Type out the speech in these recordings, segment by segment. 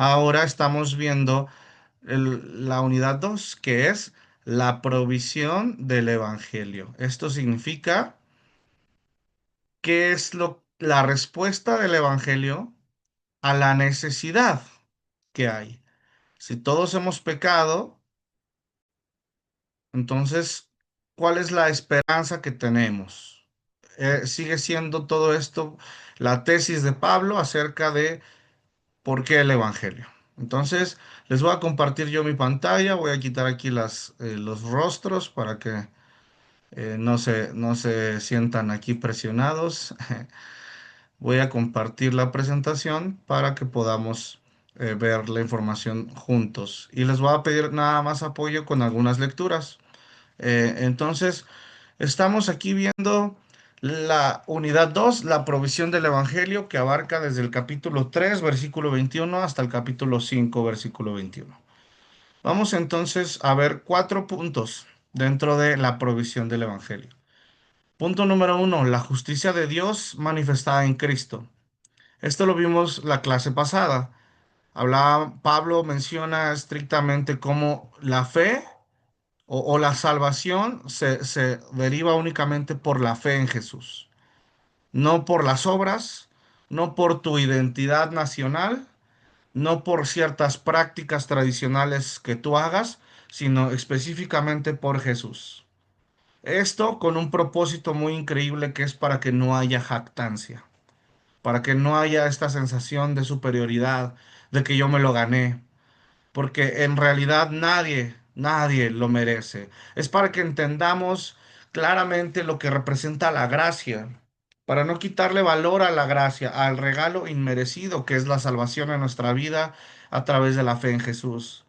Ahora estamos viendo la unidad 2, que es la provisión del Evangelio. Esto significa que es la respuesta del Evangelio a la necesidad que hay. Si todos hemos pecado, entonces, ¿cuál es la esperanza que tenemos? Sigue siendo todo esto la tesis de Pablo acerca de por qué el Evangelio. Entonces, les voy a compartir yo mi pantalla, voy a quitar aquí los rostros para que no se sientan aquí presionados. Voy a compartir la presentación para que podamos ver la información juntos. Y les voy a pedir nada más apoyo con algunas lecturas. Entonces, estamos aquí viendo la unidad 2, la provisión del Evangelio, que abarca desde el capítulo 3, versículo 21, hasta el capítulo 5, versículo 21. Vamos entonces a ver cuatro puntos dentro de la provisión del Evangelio. Punto número uno, la justicia de Dios manifestada en Cristo. Esto lo vimos la clase pasada. Pablo menciona estrictamente cómo la fe o la salvación se deriva únicamente por la fe en Jesús, no por las obras, no por tu identidad nacional, no por ciertas prácticas tradicionales que tú hagas, sino específicamente por Jesús. Esto con un propósito muy increíble que es para que no haya jactancia, para que no haya esta sensación de superioridad, de que yo me lo gané, porque en realidad nadie lo merece. Es para que entendamos claramente lo que representa la gracia, para no quitarle valor a la gracia, al regalo inmerecido que es la salvación en nuestra vida a través de la fe en Jesús.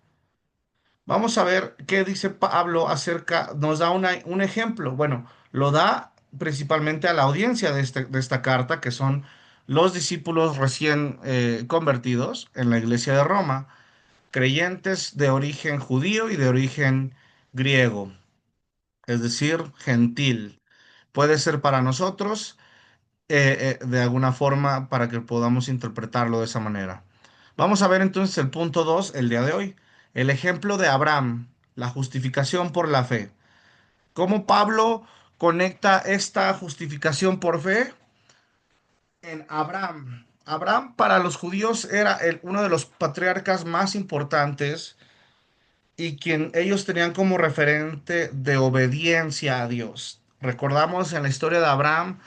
Vamos a ver qué dice Pablo acerca, nos da un ejemplo. Bueno, lo da principalmente a la audiencia de esta carta, que son los discípulos recién convertidos en la iglesia de Roma, creyentes de origen judío y de origen griego, es decir, gentil. Puede ser para nosotros de alguna forma para que podamos interpretarlo de esa manera. Vamos a ver entonces el punto 2 el día de hoy, el ejemplo de Abraham, la justificación por la fe. ¿Cómo Pablo conecta esta justificación por fe en Abraham? Abraham para los judíos era uno de los patriarcas más importantes y quien ellos tenían como referente de obediencia a Dios. Recordamos en la historia de Abraham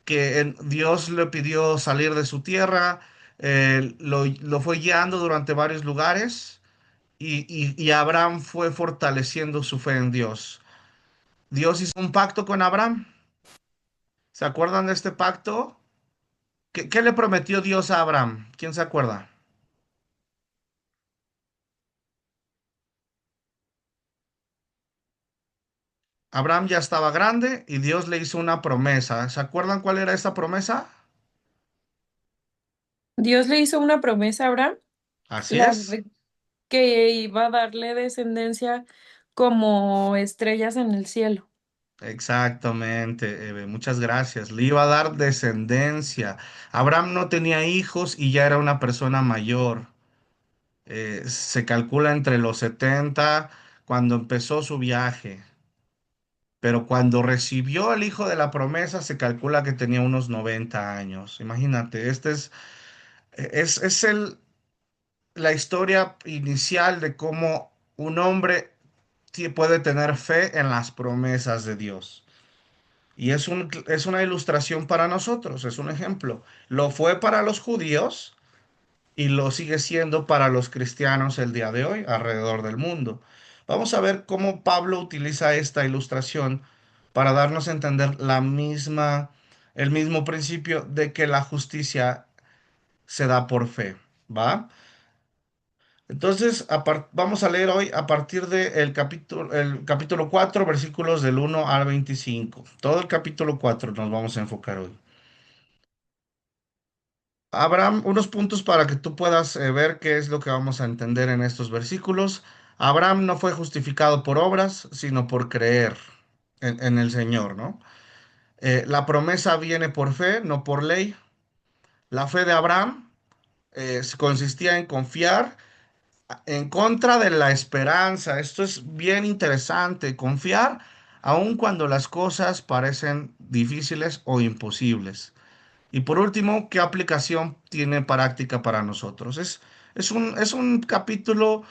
que Dios le pidió salir de su tierra, lo fue guiando durante varios lugares y Abraham fue fortaleciendo su fe en Dios. Dios hizo un pacto con Abraham. ¿Se acuerdan de este pacto? ¿Qué le prometió Dios a Abraham? ¿Quién se acuerda? Abraham ya estaba grande y Dios le hizo una promesa. ¿Se acuerdan cuál era esa promesa? Dios le hizo una promesa a Abraham, Así la es. de que iba a darle descendencia como estrellas en el cielo. Exactamente, muchas gracias. Le iba a dar descendencia. Abraham no tenía hijos y ya era una persona mayor. Se calcula entre los 70 cuando empezó su viaje, pero cuando recibió el hijo de la promesa se calcula que tenía unos 90 años. Imagínate, es la historia inicial de cómo un hombre puede tener fe en las promesas de Dios. Y es una ilustración para nosotros, es un ejemplo. Lo fue para los judíos y lo sigue siendo para los cristianos el día de hoy alrededor del mundo. Vamos a ver cómo Pablo utiliza esta ilustración para darnos a entender el mismo principio de que la justicia se da por fe, ¿va? Entonces, vamos a leer hoy a partir del el capítulo 4 versículos del 1 al 25. Todo el capítulo 4 nos vamos a enfocar hoy. Abraham, unos puntos para que tú puedas ver qué es lo que vamos a entender en estos versículos. Abraham no fue justificado por obras, sino por creer en el Señor, ¿no? La promesa viene por fe, no por ley. La fe de Abraham consistía en confiar en contra de la esperanza. Esto es bien interesante, confiar aun cuando las cosas parecen difíciles o imposibles. Y por último, ¿qué aplicación tiene práctica para nosotros? Es un capítulo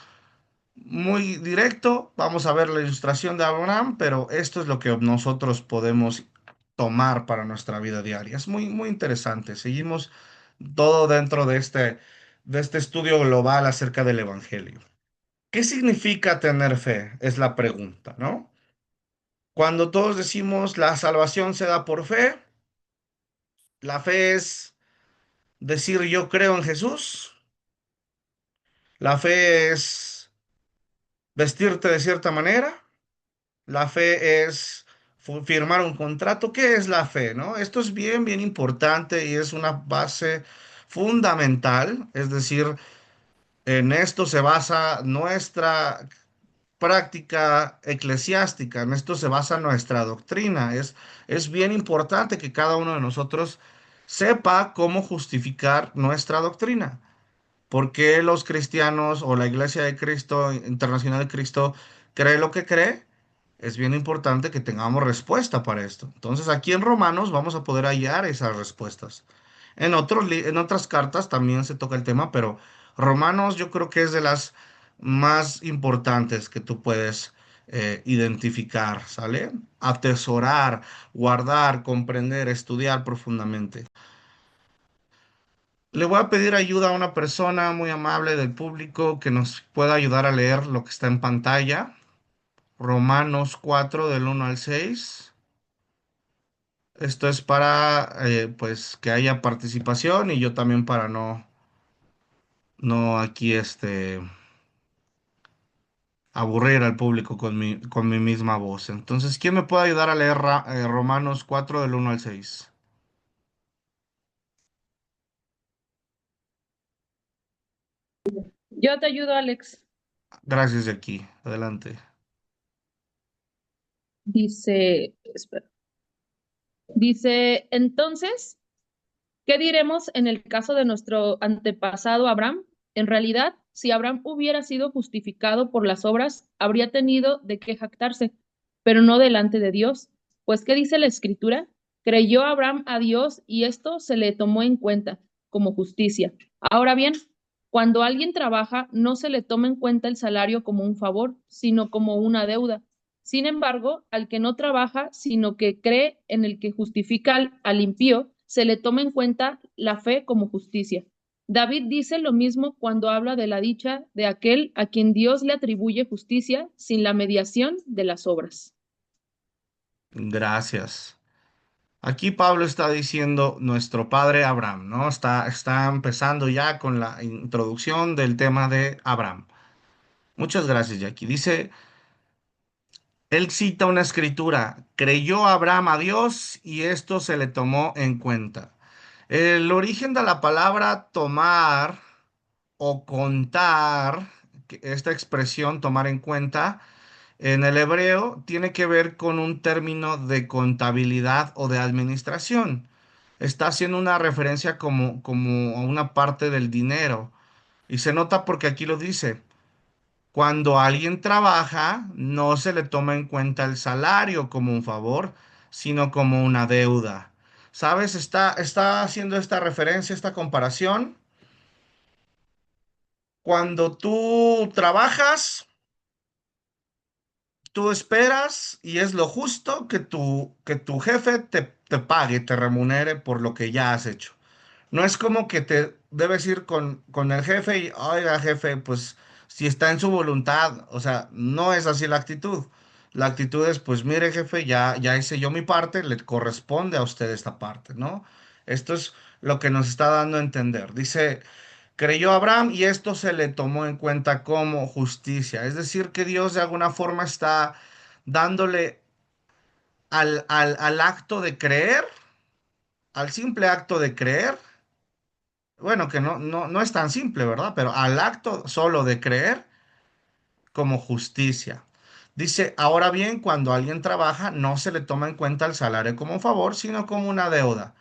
muy directo. Vamos a ver la ilustración de Abraham, pero esto es lo que nosotros podemos tomar para nuestra vida diaria. Es muy, muy interesante. Seguimos todo dentro de este estudio global acerca del Evangelio. ¿Qué significa tener fe? Es la pregunta, ¿no? Cuando todos decimos la salvación se da por fe, la fe es decir yo creo en Jesús, la fe es vestirte de cierta manera, la fe es firmar un contrato. ¿Qué es la fe, no? Esto es bien, bien importante y es una base fundamental, es decir, en esto se basa nuestra práctica eclesiástica, en esto se basa nuestra doctrina. Es bien importante que cada uno de nosotros sepa cómo justificar nuestra doctrina. ¿Por qué los cristianos o la Iglesia de Cristo, Internacional de Cristo, cree lo que cree? Es bien importante que tengamos respuesta para esto. Entonces, aquí en Romanos vamos a poder hallar esas respuestas. En otras cartas también se toca el tema, pero Romanos yo creo que es de las más importantes que tú puedes identificar, ¿sale? Atesorar, guardar, comprender, estudiar profundamente. Le voy a pedir ayuda a una persona muy amable del público que nos pueda ayudar a leer lo que está en pantalla. Romanos 4 del 1 al 6. Esto es para pues que haya participación y yo también para no aquí aburrir al público con mi misma voz. Entonces, ¿quién me puede ayudar a leer Romanos 4 del 1 al 6? Yo te ayudo, Alex. Gracias, de aquí. Adelante. Espera, dice, entonces, ¿qué diremos en el caso de nuestro antepasado Abraham? En realidad, si Abraham hubiera sido justificado por las obras, habría tenido de qué jactarse, pero no delante de Dios. Pues, ¿qué dice la Escritura? Creyó Abraham a Dios y esto se le tomó en cuenta como justicia. Ahora bien, cuando alguien trabaja, no se le toma en cuenta el salario como un favor, sino como una deuda. Sin embargo, al que no trabaja, sino que cree en el que justifica al impío, se le toma en cuenta la fe como justicia. David dice lo mismo cuando habla de la dicha de aquel a quien Dios le atribuye justicia sin la mediación de las obras. Gracias. Aquí Pablo está diciendo nuestro padre Abraham, ¿no? Está empezando ya con la introducción del tema de Abraham. Muchas gracias, Jackie. Dice, él cita una escritura, creyó Abraham a Dios y esto se le tomó en cuenta. El origen de la palabra tomar o contar, esta expresión tomar en cuenta, en el hebreo tiene que ver con un término de contabilidad o de administración. Está haciendo una referencia como a una parte del dinero. Y se nota porque aquí lo dice. Cuando alguien trabaja, no se le toma en cuenta el salario como un favor, sino como una deuda. ¿Sabes? Está haciendo esta referencia, esta comparación. Cuando tú trabajas, tú esperas y es lo justo que tu jefe te pague, te remunere por lo que ya has hecho. No es como que te debes ir con el jefe y, oiga, jefe, pues si está en su voluntad, o sea, no es así la actitud. La actitud es, pues mire, jefe, ya hice yo mi parte, le corresponde a usted esta parte, ¿no? Esto es lo que nos está dando a entender. Dice, creyó Abraham y esto se le tomó en cuenta como justicia. Es decir, que Dios de alguna forma está dándole al acto de creer, al simple acto de creer. Bueno, que no es tan simple, ¿verdad? Pero al acto solo de creer como justicia. Dice, ahora bien, cuando alguien trabaja, no se le toma en cuenta el salario como un favor, sino como una deuda.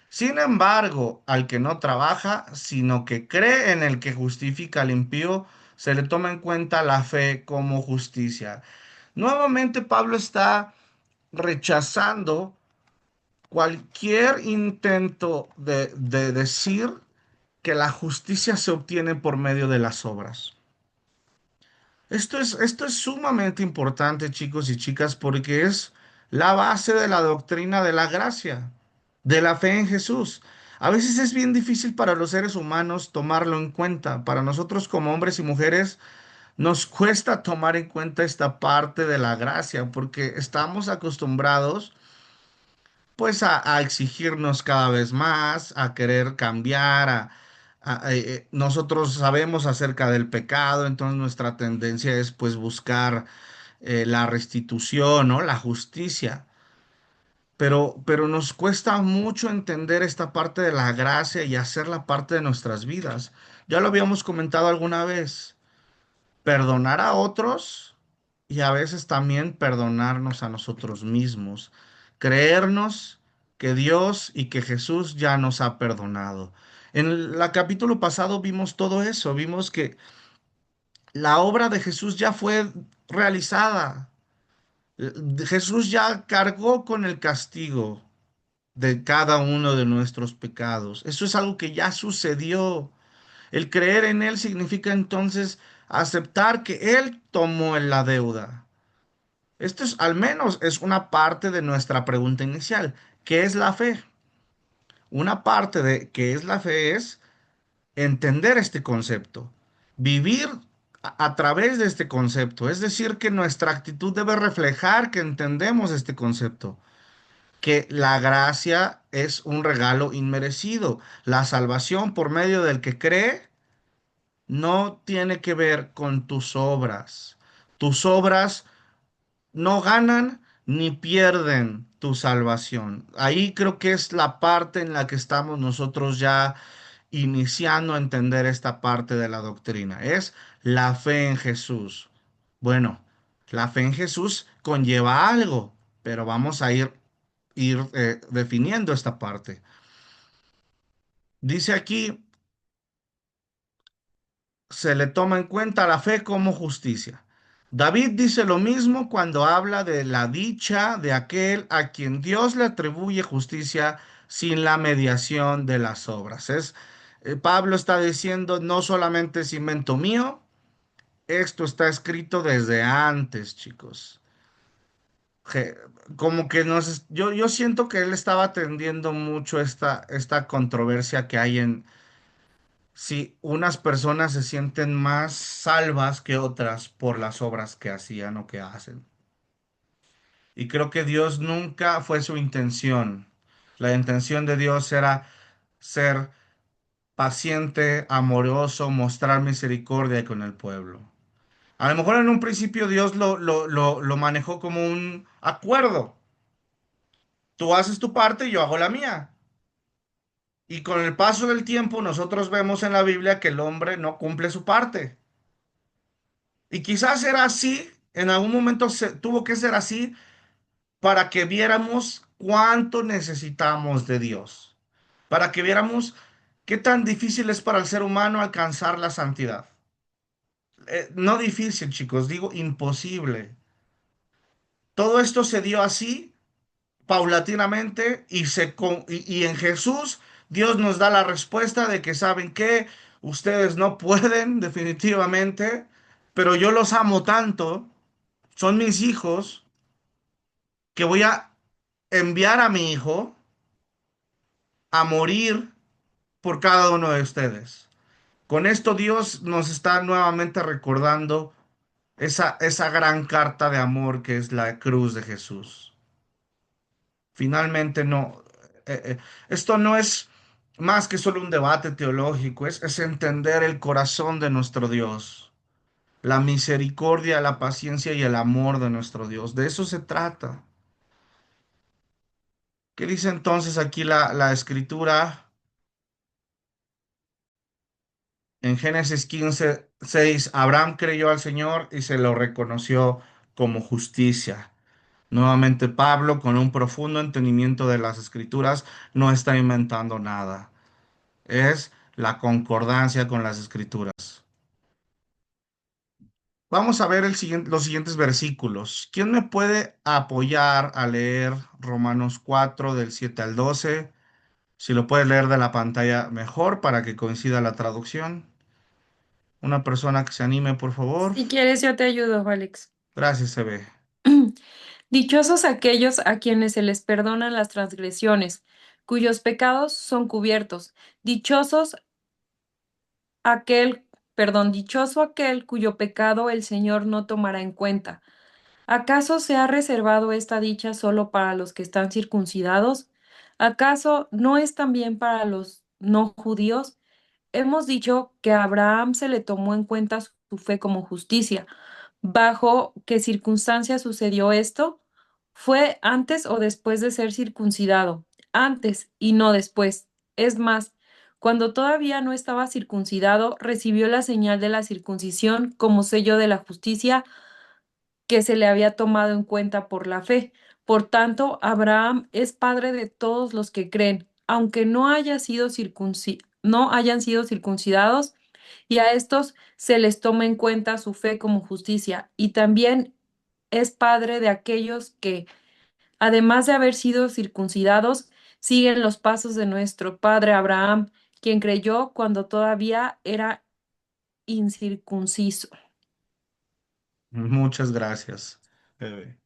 Sin embargo, al que no trabaja, sino que cree en el que justifica al impío, se le toma en cuenta la fe como justicia. Nuevamente Pablo está rechazando cualquier intento de decir que la justicia se obtiene por medio de las obras. Esto es sumamente importante, chicos y chicas, porque es la base de la doctrina de la gracia, de la fe en Jesús. A veces es bien difícil para los seres humanos tomarlo en cuenta. Para nosotros como hombres y mujeres nos cuesta tomar en cuenta esta parte de la gracia, porque estamos acostumbrados pues a exigirnos cada vez más, a querer cambiar, nosotros sabemos acerca del pecado, entonces nuestra tendencia es pues buscar la restitución, ¿no? La justicia. Pero nos cuesta mucho entender esta parte de la gracia y hacerla parte de nuestras vidas. Ya lo habíamos comentado alguna vez. Perdonar a otros y a veces también perdonarnos a nosotros mismos. Creernos que Dios y que Jesús ya nos ha perdonado. En el capítulo pasado vimos todo eso, vimos que la obra de Jesús ya fue realizada. Jesús ya cargó con el castigo de cada uno de nuestros pecados. Eso es algo que ya sucedió. El creer en Él significa entonces aceptar que Él tomó en la deuda. Esto es, al menos, es una parte de nuestra pregunta inicial. ¿Qué es la fe? Una parte de qué es la fe es entender este concepto, vivir a través de este concepto. Es decir, que nuestra actitud debe reflejar que entendemos este concepto, que la gracia es un regalo inmerecido. La salvación por medio del que cree no tiene que ver con tus obras. Tus obras no ganan ni pierden tu salvación. Ahí creo que es la parte en la que estamos nosotros ya iniciando a entender esta parte de la doctrina. Es la fe en Jesús. Bueno, la fe en Jesús conlleva algo, pero vamos a ir definiendo esta parte. Dice aquí, se le toma en cuenta la fe como justicia. David dice lo mismo cuando habla de la dicha de aquel a quien Dios le atribuye justicia sin la mediación de las obras. Pablo está diciendo, no solamente es invento mío, esto está escrito desde antes, chicos. Je- Como que yo siento que él estaba atendiendo mucho esta controversia que hay en si unas personas se sienten más salvas que otras por las obras que hacían o que hacen. Y creo que Dios nunca fue su intención. La intención de Dios era ser paciente, amoroso, mostrar misericordia con el pueblo. A lo mejor en un principio Dios lo manejó como un acuerdo. Tú haces tu parte y yo hago la mía. Y con el paso del tiempo nosotros vemos en la Biblia que el hombre no cumple su parte. Y quizás era así, en algún momento tuvo que ser así para que viéramos cuánto necesitamos de Dios, para que viéramos qué tan difícil es para el ser humano alcanzar la santidad. No difícil, chicos, digo imposible. Todo esto se dio así, paulatinamente, y en Jesús Dios nos da la respuesta de que saben que ustedes no pueden definitivamente, pero yo los amo tanto, son mis hijos que voy a enviar a mi hijo a morir por cada uno de ustedes. Con esto Dios nos está nuevamente recordando esa gran carta de amor que es la cruz de Jesús. Finalmente no, esto no es más que solo un debate teológico, es entender el corazón de nuestro Dios, la misericordia, la paciencia y el amor de nuestro Dios. De eso se trata. ¿Qué dice entonces aquí la escritura? En Génesis 15:6, Abraham creyó al Señor y se lo reconoció como justicia. Nuevamente, Pablo, con un profundo entendimiento de las escrituras, no está inventando nada. Es la concordancia con las escrituras. Vamos a ver los siguientes versículos. ¿Quién me puede apoyar a leer Romanos 4 del 7 al 12? Si lo puede leer de la pantalla mejor para que coincida la traducción. Una persona que se anime, por favor. Si quieres, yo te ayudo, Alex. Gracias, CB. Dichosos aquellos a quienes se les perdonan las transgresiones, cuyos pecados son cubiertos. Dichosos dichoso aquel cuyo pecado el Señor no tomará en cuenta. ¿Acaso se ha reservado esta dicha solo para los que están circuncidados? ¿Acaso no es también para los no judíos? Hemos dicho que a Abraham se le tomó en cuenta su fe como justicia. ¿Bajo qué circunstancias sucedió esto? ¿Fue antes o después de ser circuncidado? Antes y no después. Es más, cuando todavía no estaba circuncidado, recibió la señal de la circuncisión como sello de la justicia que se le había tomado en cuenta por la fe. Por tanto, Abraham es padre de todos los que creen, aunque no hayan sido circuncidados, y a estos se les toma en cuenta su fe como justicia, y también es padre de aquellos que, además de haber sido circuncidados, siguen los pasos de nuestro padre Abraham, quien creyó cuando todavía era incircunciso. Muchas gracias, CB.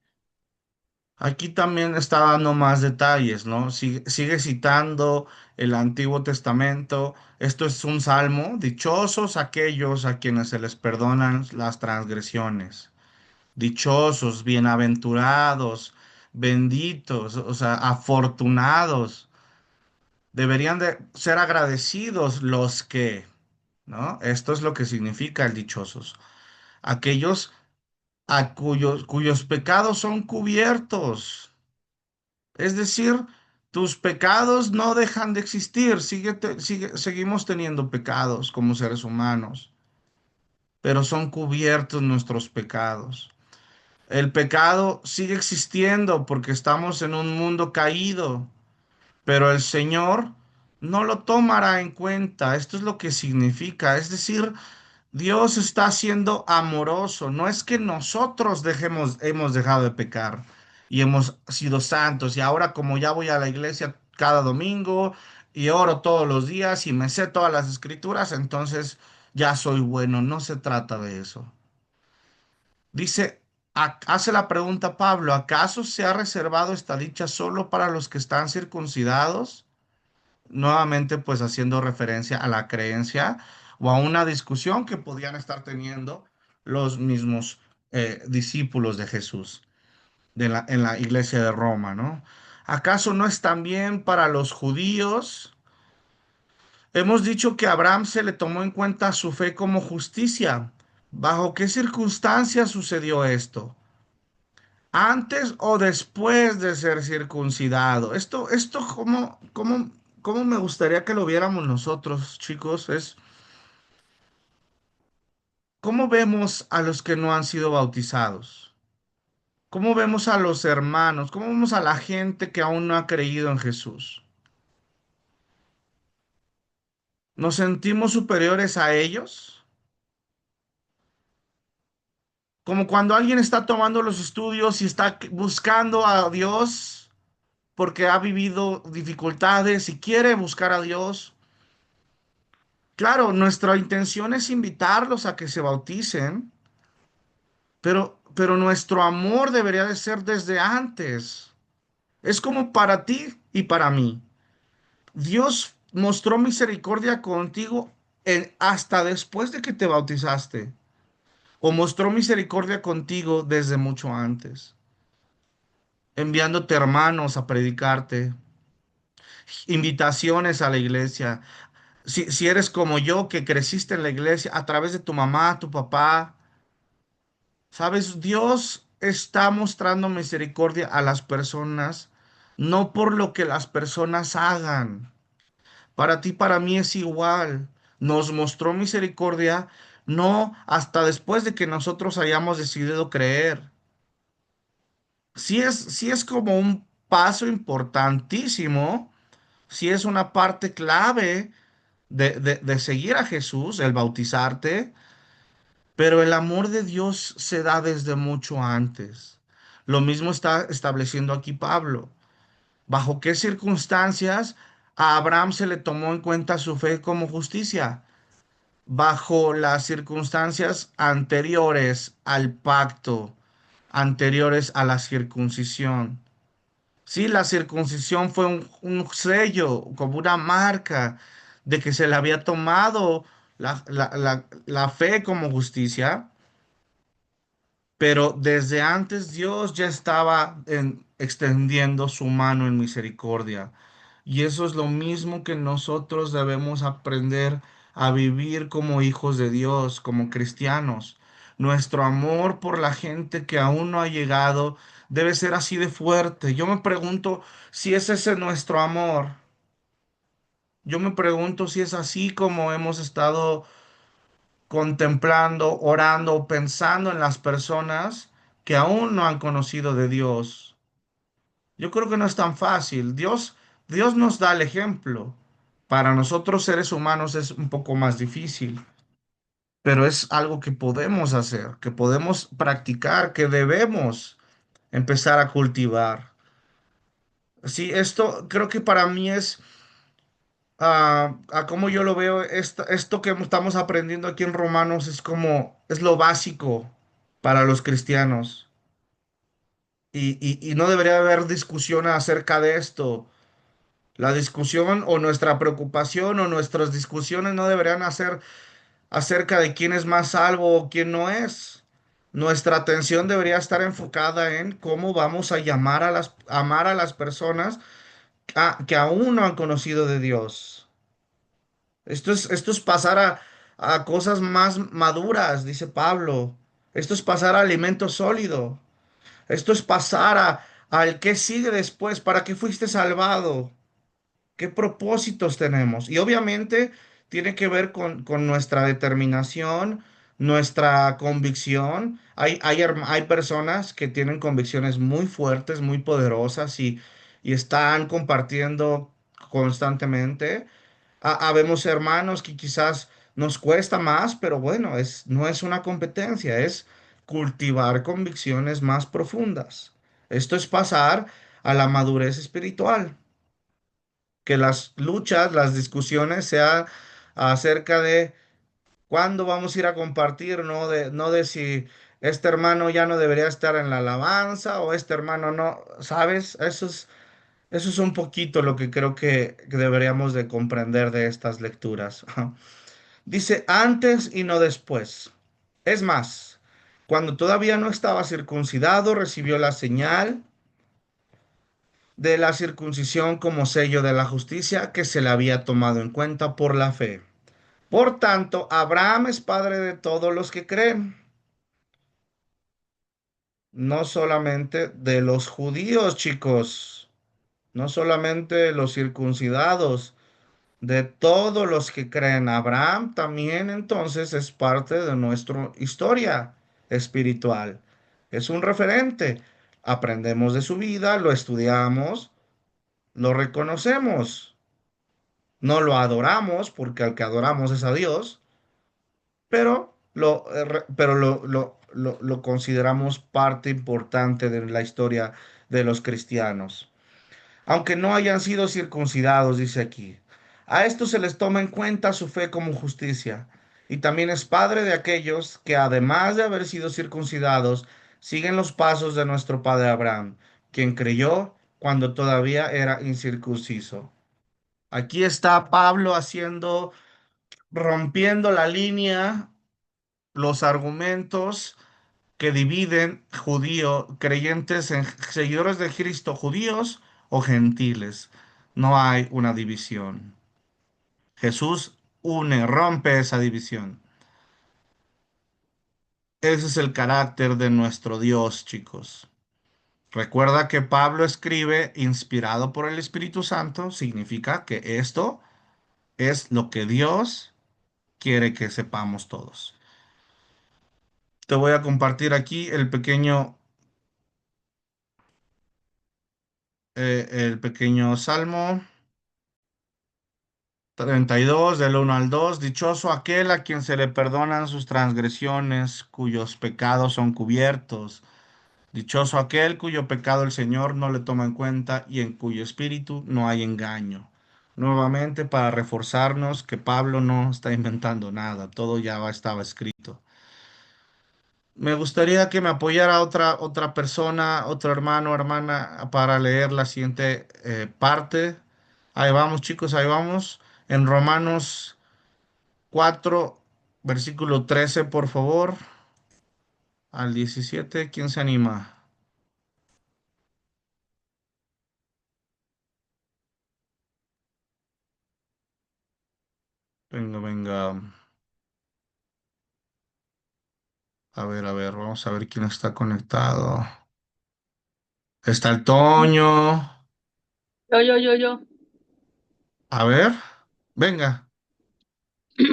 Aquí también está dando más detalles, ¿no? Sigue citando el Antiguo Testamento. Esto es un salmo. Dichosos aquellos a quienes se les perdonan las transgresiones. Dichosos, bienaventurados, benditos, o sea, afortunados. Deberían de ser agradecidos los que, ¿no? Esto es lo que significa el dichosos. Aquellos cuyos pecados son cubiertos. Es decir, tus pecados no dejan de existir. Seguimos teniendo pecados como seres humanos, pero son cubiertos nuestros pecados. El pecado sigue existiendo porque estamos en un mundo caído, pero el Señor no lo tomará en cuenta. Esto es lo que significa. Es decir, Dios está siendo amoroso. No es que nosotros hemos dejado de pecar y hemos sido santos. Y ahora como ya voy a la iglesia cada domingo y oro todos los días y me sé todas las escrituras, entonces ya soy bueno. No se trata de eso. Dice, hace la pregunta Pablo, ¿acaso se ha reservado esta dicha solo para los que están circuncidados? Nuevamente, pues haciendo referencia a la creencia o a una discusión que podían estar teniendo los mismos discípulos de Jesús en la iglesia de Roma, ¿no? ¿Acaso no es también para los judíos? Hemos dicho que a Abraham se le tomó en cuenta su fe como justicia. ¿Bajo qué circunstancias sucedió esto? ¿Antes o después de ser circuncidado? ¿Cómo me gustaría que lo viéramos nosotros, chicos? Es cómo vemos a los que no han sido bautizados. ¿Cómo vemos a los hermanos? ¿Cómo vemos a la gente que aún no ha creído en Jesús? ¿Nos sentimos superiores a ellos? Como cuando alguien está tomando los estudios y está buscando a Dios porque ha vivido dificultades y quiere buscar a Dios. Claro, nuestra intención es invitarlos a que se bauticen, pero nuestro amor debería de ser desde antes. Es como para ti y para mí. Dios mostró misericordia contigo hasta después de que te bautizaste, o mostró misericordia contigo desde mucho antes, enviándote hermanos a predicarte, invitaciones a la iglesia. Si eres como yo, que creciste en la iglesia a través de tu mamá, tu papá, sabes, Dios está mostrando misericordia a las personas, no por lo que las personas hagan. Para ti, para mí es igual. Nos mostró misericordia, no hasta después de que nosotros hayamos decidido creer. sí es como un paso importantísimo, sí es una parte clave de seguir a Jesús, el bautizarte, pero el amor de Dios se da desde mucho antes. Lo mismo está estableciendo aquí Pablo. ¿Bajo qué circunstancias a Abraham se le tomó en cuenta su fe como justicia? Bajo las circunstancias anteriores al pacto, anteriores a la circuncisión. Sí, la circuncisión fue un sello, como una marca de que se le había tomado la fe como justicia, pero desde antes Dios ya estaba extendiendo su mano en misericordia. Y eso es lo mismo que nosotros debemos aprender a vivir como hijos de Dios, como cristianos. Nuestro amor por la gente que aún no ha llegado debe ser así de fuerte. Yo me pregunto si es ese nuestro amor. Yo me pregunto si es así como hemos estado contemplando, orando, pensando en las personas que aún no han conocido de Dios. Yo creo que no es tan fácil. Dios nos da el ejemplo. Para nosotros seres humanos es un poco más difícil, pero es algo que podemos hacer, que podemos practicar, que debemos empezar a cultivar. Sí, esto creo que para mí es, a cómo yo lo veo, esto que estamos aprendiendo aquí en Romanos es como, es lo básico para los cristianos. Y no debería haber discusión acerca de esto. La discusión o nuestra preocupación o nuestras discusiones no deberían ser acerca de quién es más salvo o quién no es. Nuestra atención debería estar enfocada en cómo vamos a llamar amar a las personas que aún no han conocido de Dios. Esto es pasar a cosas más maduras, dice Pablo. Esto es pasar a alimento sólido. Esto es pasar al que sigue después, para que fuiste salvado. ¿Qué propósitos tenemos? Y obviamente tiene que ver con nuestra determinación, nuestra convicción. Hay personas que tienen convicciones muy fuertes, muy poderosas y están compartiendo constantemente. Habemos hermanos que quizás nos cuesta más, pero bueno, no es una competencia, es cultivar convicciones más profundas. Esto es pasar a la madurez espiritual, que las luchas, las discusiones sean acerca de cuándo vamos a ir a compartir, no de si este hermano ya no debería estar en la alabanza o este hermano no, ¿sabes? Eso es un poquito lo que creo que deberíamos de comprender de estas lecturas. Dice antes y no después. Es más, cuando todavía no estaba circuncidado, recibió la señal de la circuncisión como sello de la justicia que se le había tomado en cuenta por la fe. Por tanto, Abraham es padre de todos los que creen, no solamente de los judíos, chicos, no solamente de los circuncidados, de todos los que creen. Abraham también entonces es parte de nuestra historia espiritual. Es un referente. Aprendemos de su vida, lo estudiamos, lo reconocemos. No lo adoramos porque al que adoramos es a Dios, pero lo consideramos parte importante de la historia de los cristianos. Aunque no hayan sido circuncidados, dice aquí. A estos se les toma en cuenta su fe como justicia. Y también es padre de aquellos que, además de haber sido circuncidados, siguen los pasos de nuestro padre Abraham, quien creyó cuando todavía era incircunciso. Aquí está Pablo rompiendo la línea, los argumentos que dividen creyentes seguidores de Cristo, judíos o gentiles. No hay una división. Jesús rompe esa división. Ese es el carácter de nuestro Dios, chicos. Recuerda que Pablo escribe inspirado por el Espíritu Santo, significa que esto es lo que Dios quiere que sepamos todos. Te voy a compartir aquí el pequeño el pequeño Salmo 32 del 1 al 2. Dichoso aquel a quien se le perdonan sus transgresiones, cuyos pecados son cubiertos. Dichoso aquel cuyo pecado el Señor no le toma en cuenta y en cuyo espíritu no hay engaño. Nuevamente, para reforzarnos que Pablo no está inventando nada, todo ya estaba escrito. Me gustaría que me apoyara otra persona, otro hermano o hermana para leer la siguiente parte. Ahí vamos, chicos, ahí vamos. En Romanos 4, versículo 13, por favor, al 17. ¿Quién se anima? Venga, venga. A ver, vamos a ver quién está conectado. Está el Toño. Yo. A ver, venga.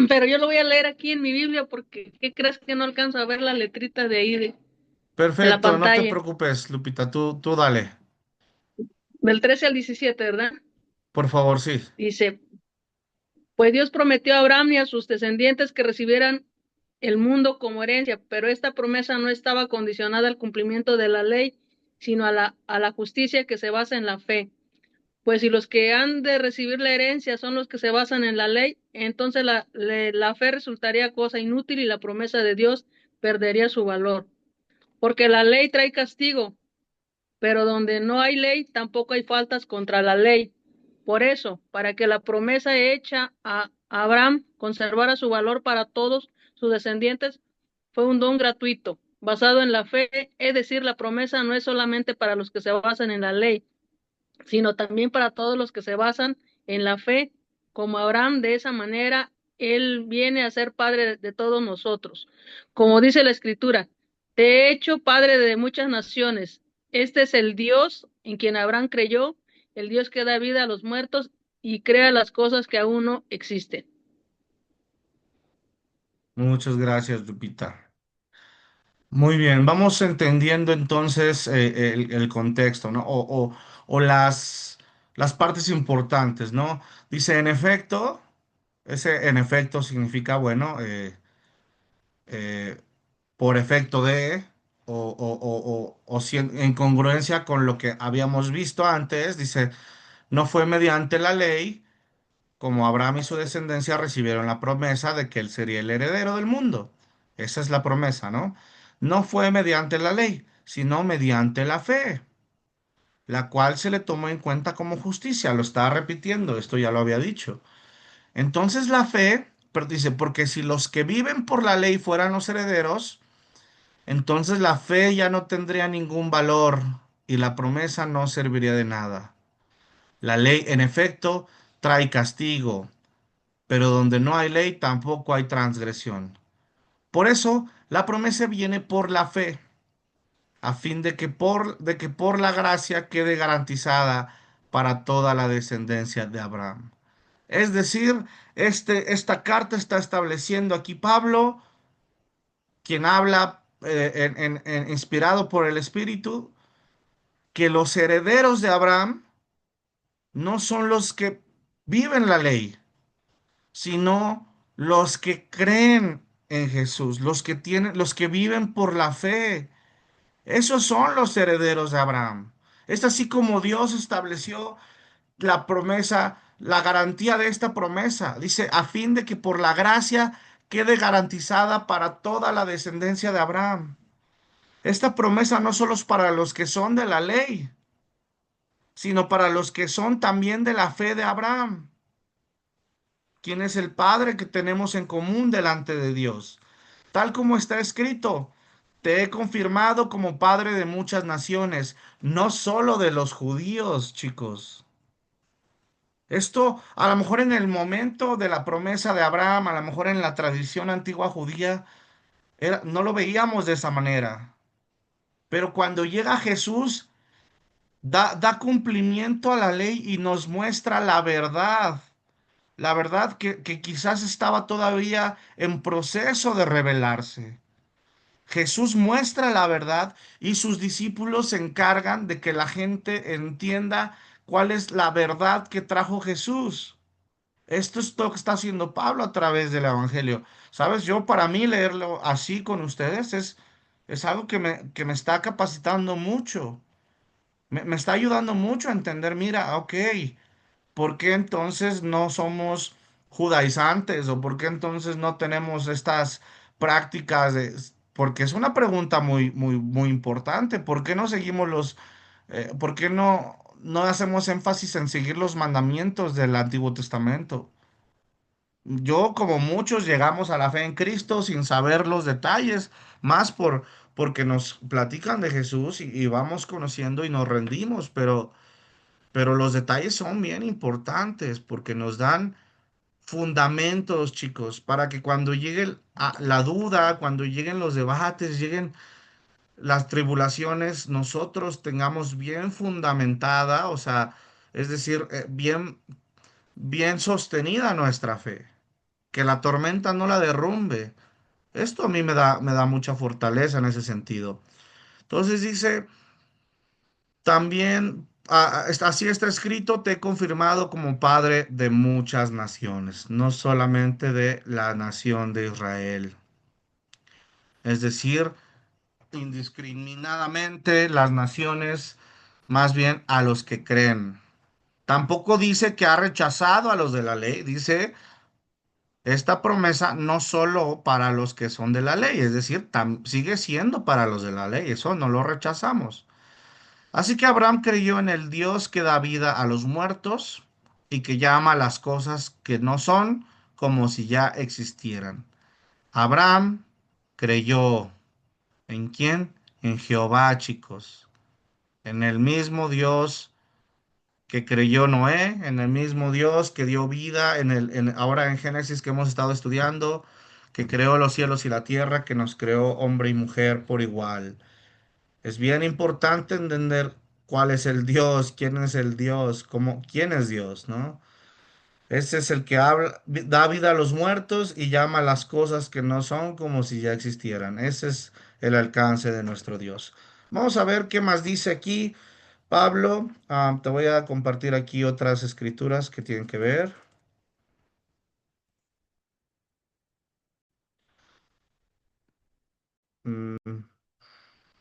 Pero yo lo voy a leer aquí en mi Biblia porque ¿qué crees que no alcanzo a ver la letrita de ahí de la Perfecto, no te pantalla? preocupes, Lupita, tú dale. Del 13 al 17, ¿verdad? Por favor, sí. Dice, pues Dios prometió a Abraham y a sus descendientes que recibieran el mundo como herencia, pero esta promesa no estaba condicionada al cumplimiento de la ley, sino a la justicia que se basa en la fe. Pues si los que han de recibir la herencia son los que se basan en la ley, entonces la fe resultaría cosa inútil y la promesa de Dios perdería su valor. Porque la ley trae castigo, pero donde no hay ley, tampoco hay faltas contra la ley. Por eso, para que la promesa hecha a Abraham conservara su valor para todos sus descendientes, fue un don gratuito, basado en la fe, es decir, la promesa no es solamente para los que se basan en la ley, sino también para todos los que se basan en la fe, como Abraham. De esa manera, él viene a ser padre de todos nosotros. Como dice la Escritura, te he hecho padre de muchas naciones. Este es el Dios en quien Abraham creyó, el Dios que da vida a los muertos y crea las cosas que aún no existen. Muchas gracias, Lupita. Muy bien, vamos entendiendo entonces el contexto, ¿no? O las partes importantes, ¿no? Dice, en efecto, ese en efecto significa, bueno, eh, por efecto de, en congruencia con lo que habíamos visto antes, dice, no fue mediante la ley, como Abraham y su descendencia recibieron la promesa de que él sería el heredero del mundo. Esa es la promesa, ¿no? No fue mediante la ley, sino mediante la fe, la cual se le tomó en cuenta como justicia. Lo estaba repitiendo, esto ya lo había dicho. Entonces la fe, pero dice, porque si los que viven por la ley fueran los herederos, entonces la fe ya no tendría ningún valor y la promesa no serviría de nada. La ley, en efecto, trae castigo, pero donde no hay ley tampoco hay transgresión. Por eso, la promesa viene por la fe, a fin de que por la gracia quede garantizada para toda la descendencia de Abraham. Es decir, esta carta está estableciendo aquí Pablo, quien habla inspirado por el Espíritu, que los herederos de Abraham no son los que viven la ley, sino los que creen en Jesús, los que viven por la fe. Esos son los herederos de Abraham. Es así como Dios estableció la promesa, la garantía de esta promesa. Dice, a fin de que por la gracia quede garantizada para toda la descendencia de Abraham. Esta promesa no solo es para los que son de la ley, sino para los que son también de la fe de Abraham, quien es el Padre que tenemos en común delante de Dios. Tal como está escrito, te he confirmado como Padre de muchas naciones, no solo de los judíos, chicos. Esto, a lo mejor en el momento de la promesa de Abraham, a lo mejor en la tradición antigua judía, no lo veíamos de esa manera. Pero cuando llega Jesús, da cumplimiento a la ley y nos muestra la verdad que quizás estaba todavía en proceso de revelarse. Jesús muestra la verdad y sus discípulos se encargan de que la gente entienda cuál es la verdad que trajo Jesús. Esto es lo que está haciendo Pablo a través del Evangelio. ¿Sabes? Yo para mí leerlo así con ustedes es algo que me está capacitando mucho. Me está ayudando mucho a entender, mira, ok, ¿por qué entonces no somos judaizantes o por qué entonces no tenemos estas prácticas porque es una pregunta muy importante. ¿Por qué no seguimos por qué no hacemos énfasis en seguir los mandamientos del Antiguo Testamento? Yo, como muchos, llegamos a la fe en Cristo sin saber los detalles, más porque nos platican de Jesús y vamos conociendo y nos rendimos, pero los detalles son bien importantes porque nos dan fundamentos, chicos, para que cuando llegue la duda, cuando lleguen los debates, lleguen las tribulaciones, nosotros tengamos bien fundamentada, o sea, es decir, bien sostenida nuestra fe, que la tormenta no la derrumbe. Esto a mí me da mucha fortaleza en ese sentido. Entonces dice, también, así está escrito, te he confirmado como padre de muchas naciones, no solamente de la nación de Israel. Es decir, indiscriminadamente las naciones, más bien a los que creen. Tampoco dice que ha rechazado a los de la ley, dice esta promesa no solo para los que son de la ley, es decir, sigue siendo para los de la ley, eso no lo rechazamos. Así que Abraham creyó en el Dios que da vida a los muertos y que llama las cosas que no son como si ya existieran. Abraham creyó ¿en quién? En Jehová, chicos, en el mismo Dios que creyó Noé, en el mismo Dios que dio vida, ahora en Génesis que hemos estado estudiando, que creó los cielos y la tierra, que nos creó hombre y mujer por igual. Es bien importante entender cuál es el Dios, quién es el Dios, quién es Dios, ¿no? Ese es el que da vida a los muertos y llama las cosas que no son como si ya existieran. Ese es el alcance de nuestro Dios. Vamos a ver qué más dice aquí Pablo. Te voy a compartir aquí otras escrituras que tienen que ver. Mm,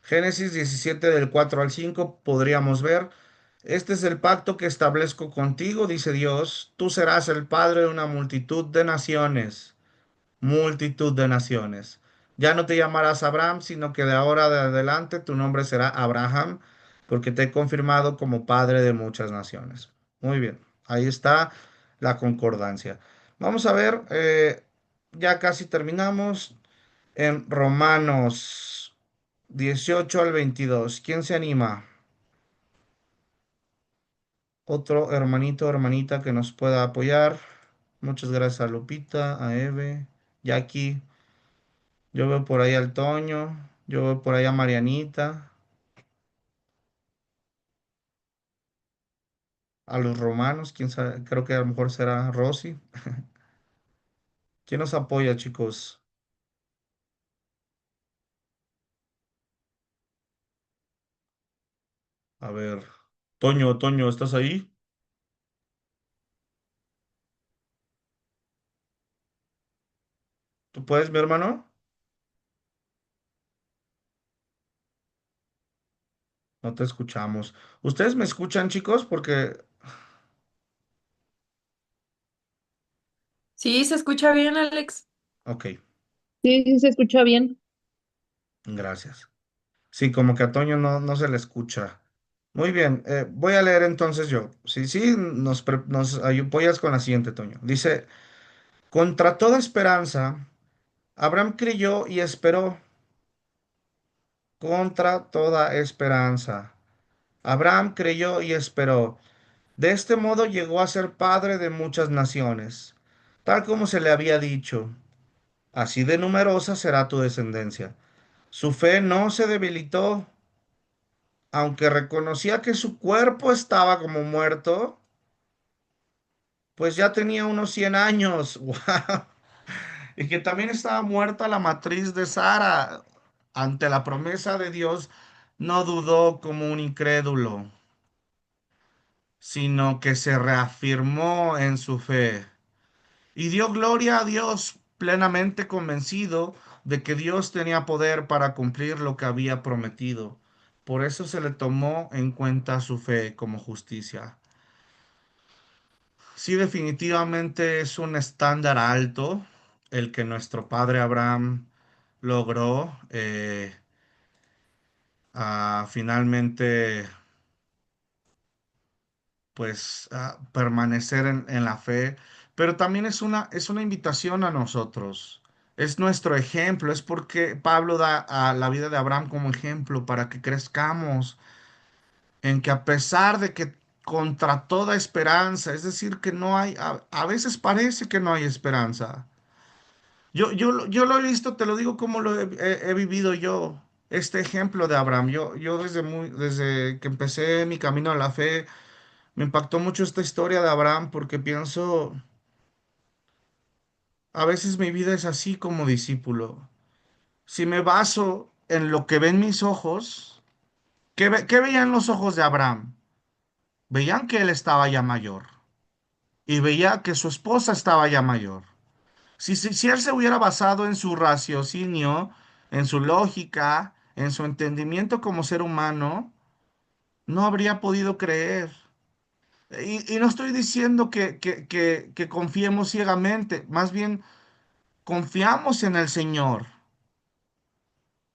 Génesis 17 del 4 al 5 podríamos ver. Este es el pacto que establezco contigo, dice Dios. Tú serás el padre de una multitud de naciones. Multitud de naciones. Ya no te llamarás Abraham, sino que de ahora de adelante tu nombre será Abraham, porque te he confirmado como padre de muchas naciones. Muy bien, ahí está la concordancia. Vamos a ver, ya casi terminamos en Romanos 18 al 22. ¿Quién se anima? Otro hermanito, hermanita que nos pueda apoyar. Muchas gracias a Lupita, a Eve, Jackie. Yo veo por ahí al Toño, yo veo por ahí a Marianita, a los romanos, quién sabe, creo que a lo mejor será Rosy. ¿Quién nos apoya, chicos? A ver, Toño, Toño, ¿estás ahí? ¿Tú puedes, mi hermano? No te escuchamos. ¿Ustedes me escuchan, chicos? Porque, Sí, se escucha bien, Alex. ok, Sí, sí se escucha bien. gracias. Sí, como que a Toño no se le escucha. Muy bien, voy a leer entonces yo. Sí, sí, nos apoyas con la siguiente, Toño. Dice, contra toda esperanza. Abraham creyó y esperó contra toda esperanza. Abraham creyó y esperó. De este modo llegó a ser padre de muchas naciones, tal como se le había dicho. Así de numerosa será tu descendencia. Su fe no se debilitó, aunque reconocía que su cuerpo estaba como muerto, pues ya tenía unos 100 años. ¡Guau! Y que también estaba muerta la matriz de Sara. ante la promesa de Dios, no dudó como un incrédulo, sino que se reafirmó en su fe y dio gloria a Dios, plenamente convencido de que Dios tenía poder para cumplir lo que había prometido. Por eso se le tomó en cuenta su fe como justicia. Sí, definitivamente es un estándar alto el que nuestro padre Abraham logró finalmente pues permanecer en la fe, pero también es una invitación a nosotros. Es nuestro ejemplo, es porque Pablo da a la vida de Abraham como ejemplo para que crezcamos en que a pesar de que contra toda esperanza, es decir, que no hay, a veces parece que no hay esperanza. Yo lo he visto, te lo digo como he vivido yo, este ejemplo de Abraham. Yo desde que empecé mi camino a la fe, me impactó mucho esta historia de Abraham porque pienso, a veces mi vida es así como discípulo. Si me baso en lo que ven mis ojos, ¿qué veían los ojos de Abraham? Veían que él estaba ya mayor y veía que su esposa estaba ya mayor. Si él se hubiera basado en su raciocinio, en su lógica, en su entendimiento como ser humano, no habría podido creer. Y no estoy diciendo que confiemos ciegamente, más bien confiamos en el Señor.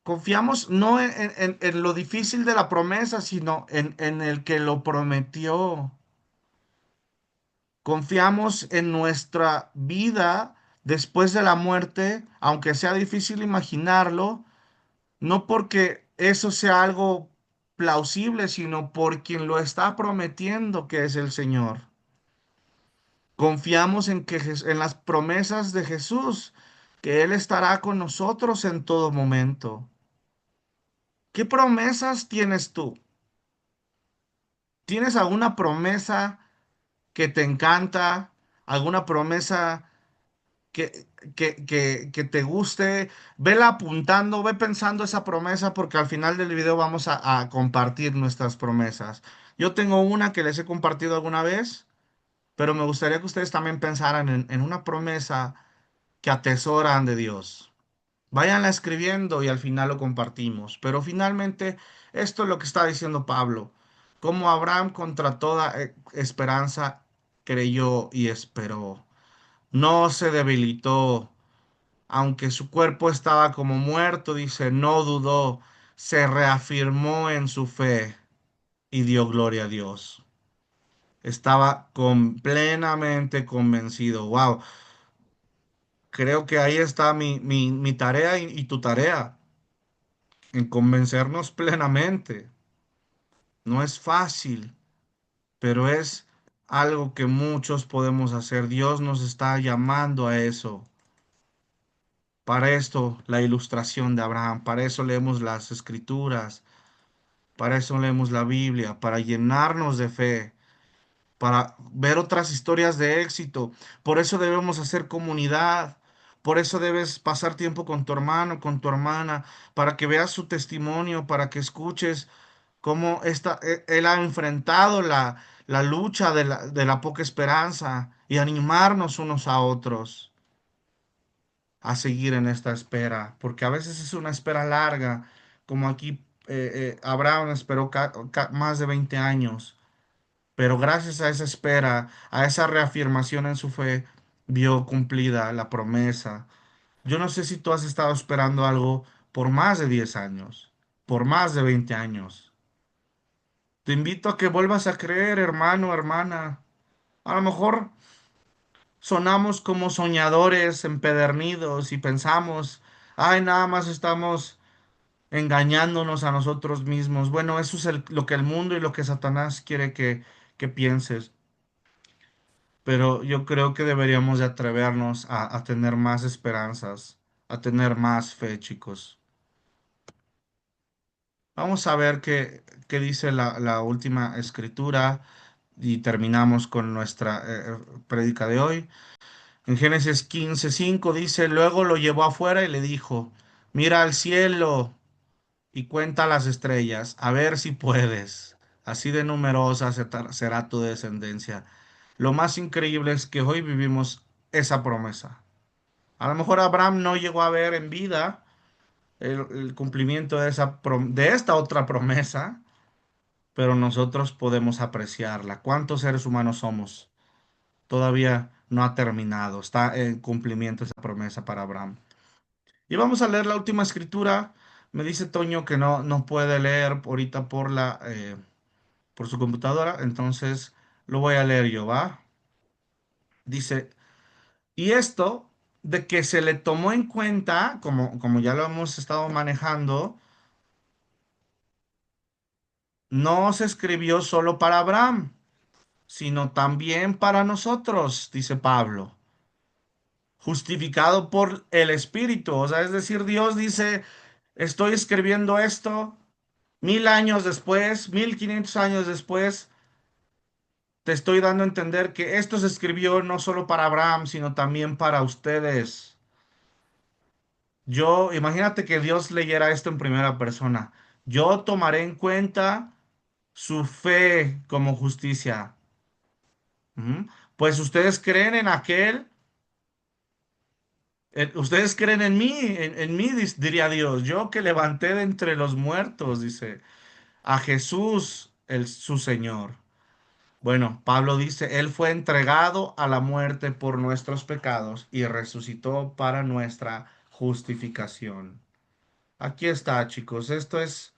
Confiamos no en lo difícil de la promesa, sino en el que lo prometió. Confiamos en nuestra vida después de la muerte, aunque sea difícil imaginarlo, no porque eso sea algo plausible, sino por quien lo está prometiendo, que es el Señor. Confiamos en las promesas de Jesús, que Él estará con nosotros en todo momento. ¿Qué promesas tienes tú? ¿Tienes alguna promesa que te encanta? ¿Alguna promesa que te guste? Vela apuntando, ve pensando esa promesa porque al final del video vamos a compartir nuestras promesas. Yo tengo una que les he compartido alguna vez, pero me gustaría que ustedes también pensaran en una promesa que atesoran de Dios. Váyanla escribiendo y al final lo compartimos. Pero finalmente, esto es lo que está diciendo Pablo. Como Abraham contra toda esperanza creyó y esperó. No se debilitó, aunque su cuerpo estaba como muerto, dice, no dudó, se reafirmó en su fe y dio gloria a Dios. Estaba plenamente convencido. Wow, creo que ahí está mi tarea y tu tarea, en convencernos plenamente. No es fácil, pero es algo que muchos podemos hacer. Dios nos está llamando a eso. Para esto, la ilustración de Abraham, para eso leemos las escrituras, para eso leemos la Biblia, para llenarnos de fe, para ver otras historias de éxito. Por eso debemos hacer comunidad. Por eso debes pasar tiempo con tu hermano, con tu hermana, para que veas su testimonio, para que escuches cómo él ha enfrentado la lucha de la poca esperanza y animarnos unos a otros a seguir en esta espera, porque a veces es una espera larga, como aquí Abraham esperó más de 20 años, pero gracias a esa espera, a esa reafirmación en su fe, vio cumplida la promesa. Yo no sé si tú has estado esperando algo por más de 10 años, por más de 20 años. Te invito a que vuelvas a creer, hermano, hermana. A lo mejor sonamos como soñadores empedernidos y pensamos, ay, nada más estamos engañándonos a nosotros mismos. Bueno, eso es lo que el mundo y lo que Satanás quiere que pienses. Pero yo creo que deberíamos de atrevernos a tener más esperanzas, a tener más fe, chicos. Vamos a ver qué dice la última escritura y terminamos con nuestra prédica de hoy. En Génesis 15:5 dice, luego lo llevó afuera y le dijo, mira al cielo y cuenta las estrellas, a ver si puedes. Así de numerosa será tu descendencia. Lo más increíble es que hoy vivimos esa promesa. A lo mejor Abraham no llegó a ver en vida el cumplimiento de de esta otra promesa, pero nosotros podemos apreciarla. ¿Cuántos seres humanos somos? Todavía no ha terminado, está en cumplimiento esa promesa para Abraham. Y vamos a leer la última escritura. Me dice Toño que no puede leer ahorita por su computadora, entonces lo voy a leer yo, ¿va? Dice, y esto de que se le tomó en cuenta, como ya lo hemos estado manejando, no se escribió solo para Abraham, sino también para nosotros, dice Pablo, justificado por el Espíritu. O sea, es decir, Dios dice, estoy escribiendo esto 1000 años después, 1500 años después, te estoy dando a entender que esto se escribió no solo para Abraham, sino también para ustedes. Imagínate que Dios leyera esto en primera persona. Yo tomaré en cuenta su fe como justicia. Ujú. Pues ustedes creen en aquel, ustedes creen en mí, en mí, diría Dios, yo que levanté de entre los muertos, dice, a Jesús, su Señor. Bueno, Pablo dice, Él fue entregado a la muerte por nuestros pecados y resucitó para nuestra justificación. Aquí está, chicos, esta es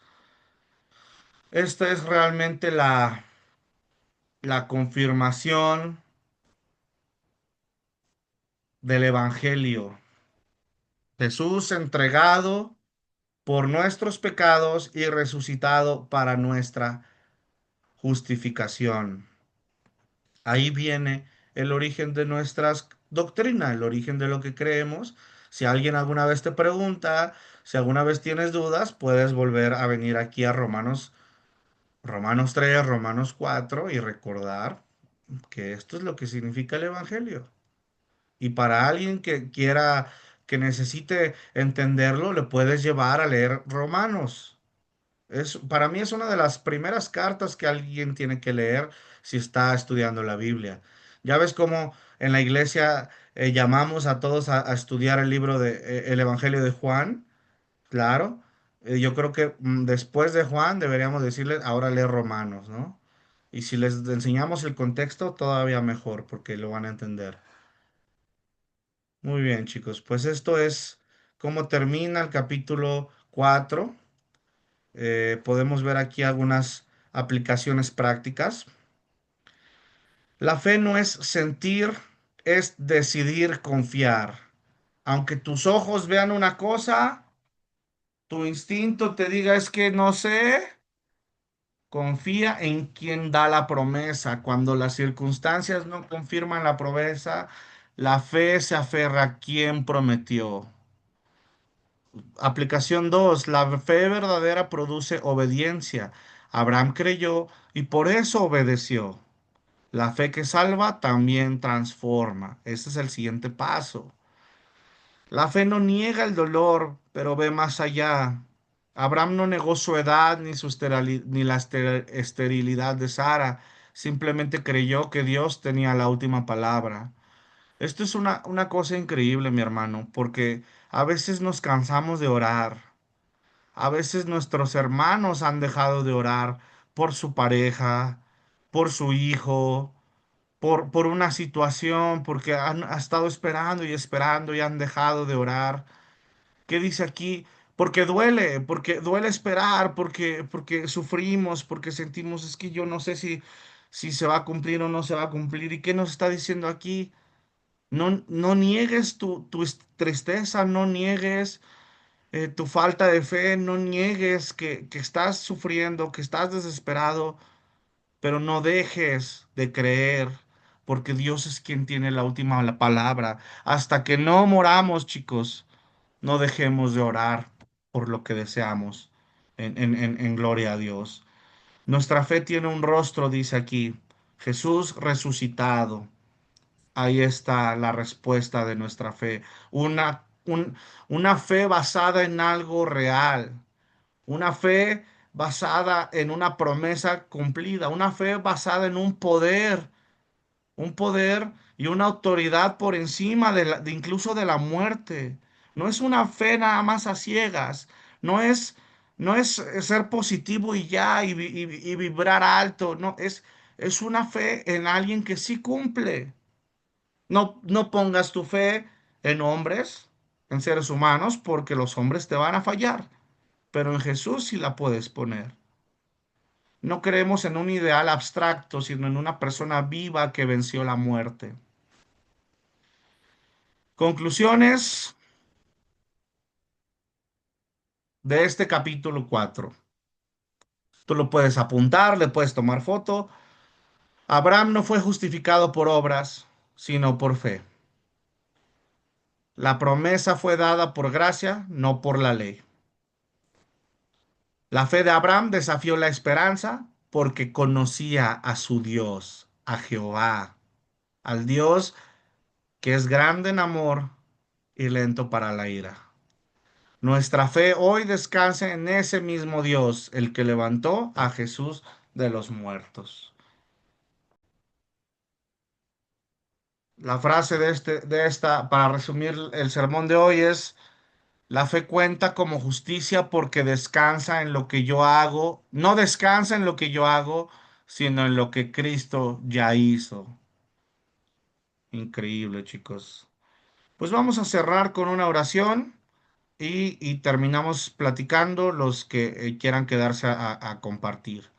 realmente la confirmación del Evangelio. Jesús entregado por nuestros pecados y resucitado para nuestra justificación. Ahí viene el origen de nuestras doctrinas, el origen de lo que creemos. Si alguien alguna vez te pregunta, si alguna vez tienes dudas, puedes volver a venir aquí a Romanos 3, Romanos 4 y recordar que esto es lo que significa el Evangelio. Y para alguien que quiera, que necesite entenderlo, le puedes llevar a leer Romanos. Para mí es una de las primeras cartas que alguien tiene que leer si está estudiando la Biblia. Ya ves cómo en la iglesia llamamos a todos a estudiar el libro el Evangelio de Juan. Claro. Yo creo que después de Juan deberíamos decirles ahora lee Romanos, ¿no? Y si les enseñamos el contexto, todavía mejor, porque lo van a entender. Muy bien, chicos. Pues esto es cómo termina el capítulo 4. Podemos ver aquí algunas aplicaciones prácticas. La fe no es sentir, es decidir confiar. Aunque tus ojos vean una cosa, tu instinto te diga es que no sé, confía en quien da la promesa. Cuando las circunstancias no confirman la promesa, la fe se aferra a quien prometió. Aplicación 2. La fe verdadera produce obediencia. Abraham creyó y por eso obedeció. La fe que salva también transforma. Este es el siguiente paso. La fe no niega el dolor, pero ve más allá. Abraham no negó su edad ni la esterilidad de Sara. Simplemente creyó que Dios tenía la última palabra. Esto es una cosa increíble, mi hermano, porque a veces nos cansamos de orar. A veces nuestros hermanos han dejado de orar por su pareja, por su hijo, por una situación, porque ha estado esperando y han dejado de orar. ¿Qué dice aquí? Porque duele esperar, porque sufrimos, porque sentimos, es que yo no sé si se va a cumplir o no se va a cumplir. ¿Y qué nos está diciendo aquí? No niegues tu tristeza, no niegues tu falta de fe, no niegues que estás sufriendo, que estás desesperado, pero no dejes de creer, porque Dios es quien tiene la última palabra. Hasta que no moramos, chicos, no dejemos de orar por lo que deseamos en gloria a Dios. Nuestra fe tiene un rostro, dice aquí, Jesús resucitado. Ahí está la respuesta de nuestra fe. Una fe basada en algo real. una fe basada en una promesa cumplida, una fe basada en un poder y una autoridad por encima de incluso de la muerte. No es una fe nada más a ciegas, no es, no es ser positivo y ya y vibrar alto, no, es una fe en alguien que sí cumple. No, no pongas tu fe en hombres, en seres humanos, porque los hombres te van a fallar, pero en Jesús sí la puedes poner. No creemos en un ideal abstracto, sino en una persona viva que venció la muerte. Conclusiones de este capítulo 4. Tú lo puedes apuntar, le puedes tomar foto. Abraham no fue justificado por obras, sino por fe. La promesa fue dada por gracia, no por la ley. La fe de Abraham desafió la esperanza porque conocía a su Dios, a Jehová, al Dios que es grande en amor y lento para la ira. Nuestra fe hoy descansa en ese mismo Dios, el que levantó a Jesús de los muertos. La frase para resumir el sermón de hoy es, la fe cuenta como justicia porque descansa en lo que yo hago, no descansa en lo que yo hago, sino en lo que Cristo ya hizo. Increíble, chicos. Pues vamos a cerrar con una oración y terminamos platicando los que quieran quedarse a compartir.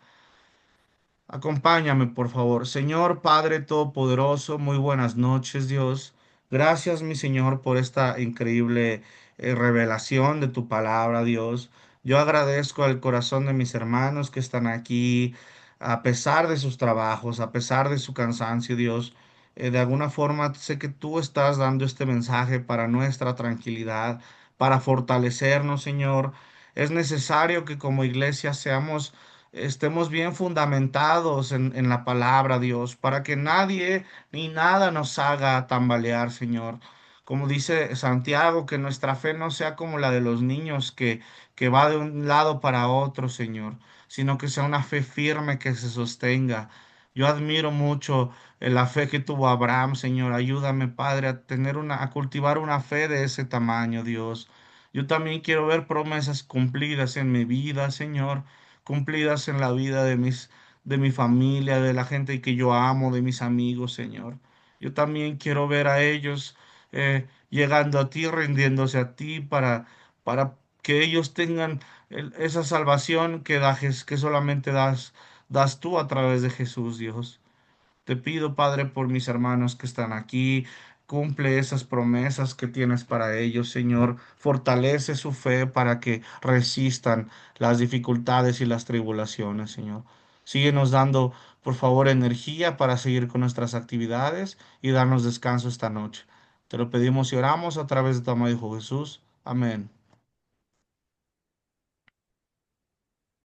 Acompáñame, por favor. Señor Padre Todopoderoso, muy buenas noches, Dios. Gracias, mi Señor, por esta increíble revelación de tu palabra, Dios. Yo agradezco al corazón de mis hermanos que están aquí, a pesar de sus trabajos, a pesar de su cansancio, Dios. De alguna forma, sé que tú estás dando este mensaje para nuestra tranquilidad, para fortalecernos, Señor. Es necesario que como iglesia estemos bien fundamentados en la palabra, Dios, para que nadie ni nada nos haga tambalear, Señor. Como dice Santiago, que nuestra fe no sea como la de los niños que va de un lado para otro, Señor, sino que sea una fe firme que se sostenga. Yo admiro mucho la fe que tuvo Abraham, Señor. Ayúdame, Padre, a cultivar una fe de ese tamaño, Dios. Yo también quiero ver promesas cumplidas en mi vida, Señor, cumplidas en la vida de mi familia, de la gente que yo amo, de mis amigos, Señor. Yo también quiero ver a ellos llegando a ti, rindiéndose a ti para que ellos tengan esa salvación que solamente das tú a través de Jesús, Dios. Te pido, Padre, por mis hermanos que están aquí, cumple esas promesas que tienes para ellos, Señor. Fortalece su fe para que resistan las dificultades y las tribulaciones, Señor. Síguenos dando, por favor, energía para seguir con nuestras actividades y darnos descanso esta noche. Te lo pedimos y oramos a través de tu amado Hijo Jesús. Amén.